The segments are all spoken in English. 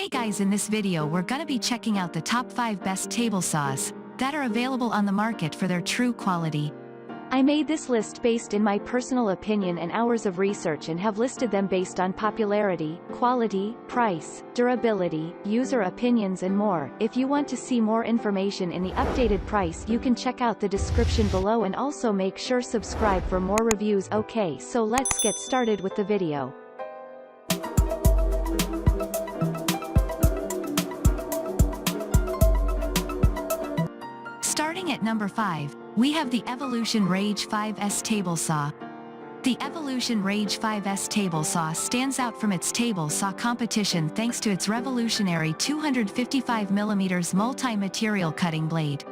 Hey guys, in this video we're gonna be checking out the top 5 best table saws that are available on the market for their true quality. I made this list based in my personal opinion and hours of research and have listed them based on popularity, quality, price, durability, user opinions and more. If you want to see more information in the updated price, you can check out the description below and also make sure subscribe for more reviews. Okay, so let's get started with the video. Starting at number 5, we have the Evolution Rage 5S Table Saw. The Evolution Rage 5S Table Saw stands out from its table saw competition thanks to its revolutionary 255mm multi-material cutting blade.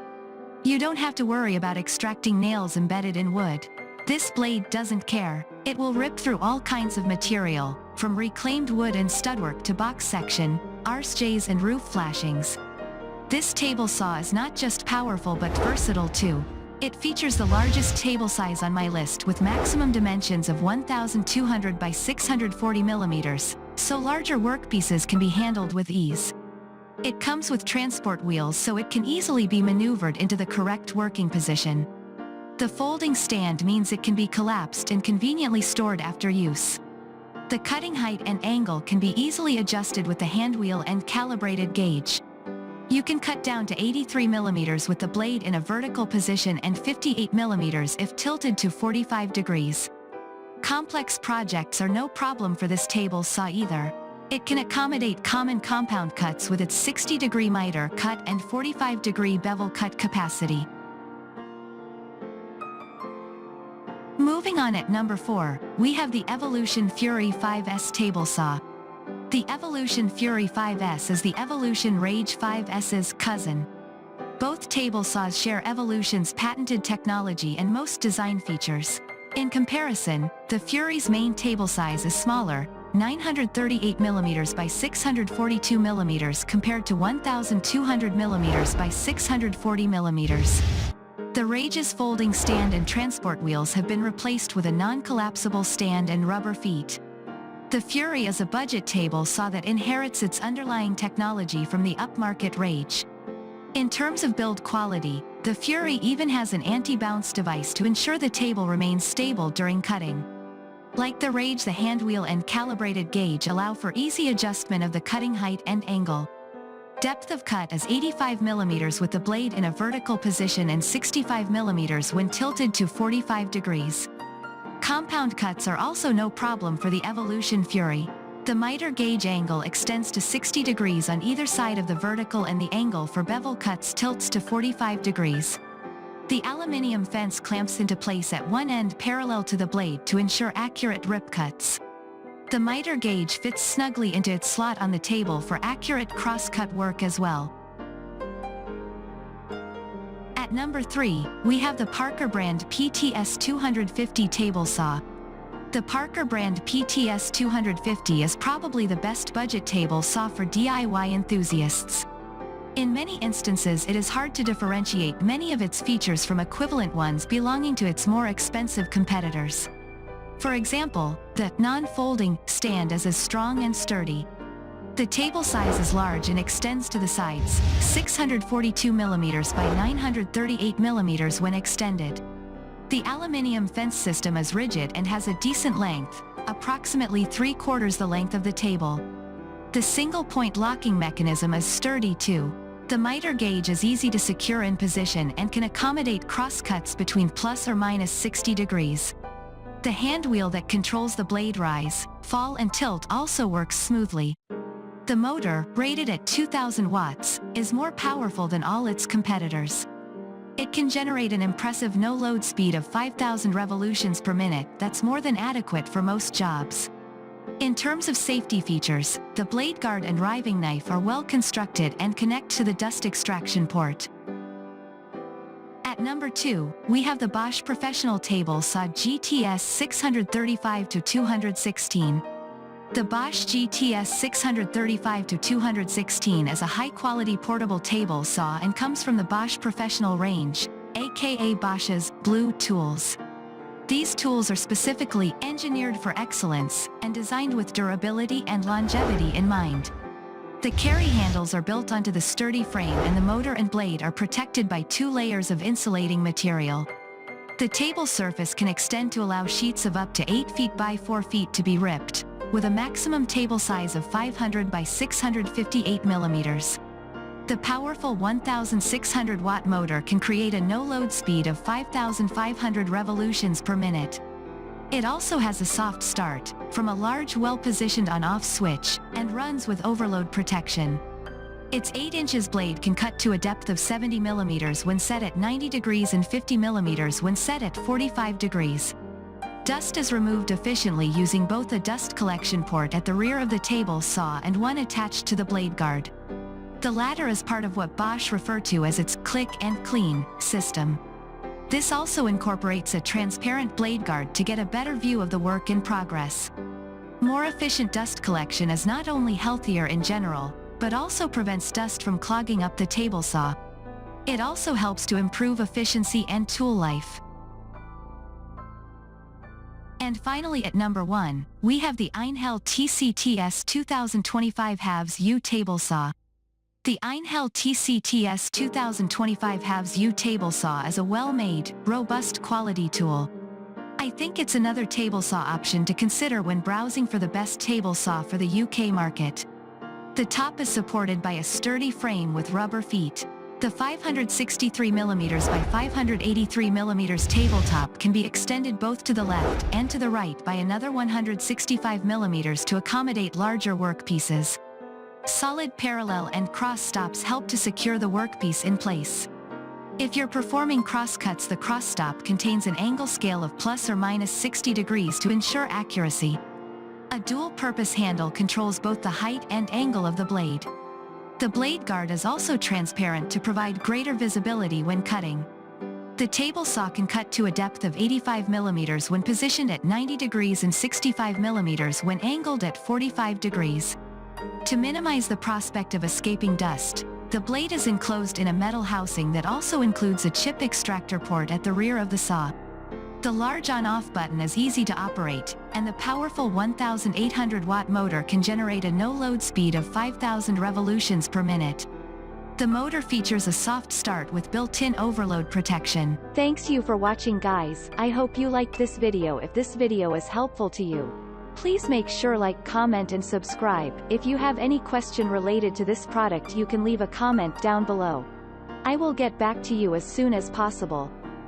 You don't have to worry about extracting nails embedded in wood. This blade doesn't care. It will rip through all kinds of material, from reclaimed wood and studwork to box section, RSJs and roof flashings. This table saw is not just powerful but versatile too. It features the largest table size on my list with maximum dimensions of 1,200 by 640 millimeters, so larger workpieces can be handled with ease. It comes with transport wheels so it can easily be maneuvered into the correct working position. The folding stand means it can be collapsed and conveniently stored after use. The cutting height and angle can be easily adjusted with the hand wheel and calibrated gauge. You can cut down to 83 mm with the blade in a vertical position and 58 mm if tilted to 45 degrees. Complex projects are no problem for this table saw either. It can accommodate common compound cuts with its 60-degree miter cut and 45-degree bevel cut capacity. Moving on at number 4, we have the Evolution Fury 5S Table Saw. The Evolution Fury 5S is the Evolution Rage 5S's cousin. Both table saws share Evolution's patented technology and most design features. In comparison, the Fury's main table size is smaller, 938mm by 642mm compared to 1,200mm by 640mm. The Rage's folding stand and transport wheels have been replaced with a non-collapsible stand and rubber feet. The Fury is a budget table saw that inherits its underlying technology from the upmarket Rage. In terms of build quality, the Fury even has an anti-bounce device to ensure the table remains stable during cutting. Like the Rage, the handwheel and calibrated gauge allow for easy adjustment of the cutting height and angle. Depth of cut is 85mm with the blade in a vertical position and 65mm when tilted to 45 degrees. Compound cuts are also no problem for the Evolution Fury. The miter gauge angle extends to 60 degrees on either side of the vertical and the angle for bevel cuts tilts to 45 degrees. The aluminium fence clamps into place at one end parallel to the blade to ensure accurate rip cuts. The miter gauge fits snugly into its slot on the table for accurate cross-cut work as well. At number 3, we have the Parker Brand PTS-250 Table Saw. The Parker Brand PTS-250 is probably the best budget table saw for DIY enthusiasts. In many instances it is hard to differentiate many of its features from equivalent ones belonging to its more expensive competitors. For example, the non-folding stand is strong and sturdy. The table size is large and extends to the sides, 642mm by 938mm when extended. The aluminium fence system is rigid and has a decent length, approximately 3/4 the length of the table. The single-point locking mechanism is sturdy too. The miter gauge is easy to secure in position and can accommodate cross-cuts between plus or minus 60 degrees. The hand wheel that controls the blade rise, fall and tilt also works smoothly. The motor, rated at 2,000 watts, is more powerful than all its competitors. It can generate an impressive no-load speed of 5,000 revolutions per minute that's more than adequate for most jobs. In terms of safety features, the blade guard and riving knife are well constructed and connect to the dust extraction port. At number 2, we have the Bosch Professional Table Saw GTS 635-216. The Bosch GTS 635-216 is a high-quality portable table saw and comes from the Bosch Professional range, aka Bosch's Blue Tools. These tools are specifically engineered for excellence and designed with durability and longevity in mind. The carry handles are built onto the sturdy frame and the motor and blade are protected by 2 layers of insulating material. The table surface can extend to allow sheets of up to 8 feet by 4 feet to be ripped, with a maximum table size of 500 by 658 millimeters. The powerful 1,600 watt motor can create a no-load speed of 5,500 revolutions per minute. It also has a soft start, from a large well-positioned on-off switch, and runs with overload protection. Its 8 inches blade can cut to a depth of 70 millimeters when set at 90 degrees and 50 millimeters when set at 45 degrees. Dust is removed efficiently using both a dust collection port at the rear of the table saw and one attached to the blade guard. The latter is part of what Bosch refer to as its click and clean system. This also incorporates a transparent blade guard to get a better view of the work in progress. More efficient dust collection is not only healthier in general, but also prevents dust from clogging up the table saw. It also helps to improve efficiency and tool life. And finally at number 1, we have the Inel TCTS 2025 halves U table saw. The Inel TCTS 2025 halves U table saw is a well-made, robust quality tool. I think it's another table saw option to consider when browsing for the best table saw for the UK market. The top is supported by a sturdy frame with rubber feet. The 563mm by 583mm tabletop can be extended both to the left and to the right by another 165mm to accommodate larger workpieces. Solid parallel and cross stops help to secure the workpiece in place. If you're performing crosscuts, the cross stop contains an angle scale of plus or minus 60 degrees to ensure accuracy. A dual-purpose handle controls both the height and angle of the blade. The blade guard is also transparent to provide greater visibility when cutting. The table saw can cut to a depth of 85 millimeters when positioned at 90 degrees and 65 millimeters when angled at 45 degrees. To minimize the prospect of escaping dust, the blade is enclosed in a metal housing that also includes a chip extractor port at the rear of the saw. The large on-off button is easy to operate, and the powerful 1,800 watt motor can generate a no-load speed of 5,000 revolutions per minute. The motor features a soft start with built-in overload protection. Thanks you for watching, guys. I hope you liked this video. If this video is helpful to you, please make sure like, comment and subscribe. If you have any question related to this product, you can leave a comment down below. I will get back to you as soon as possible.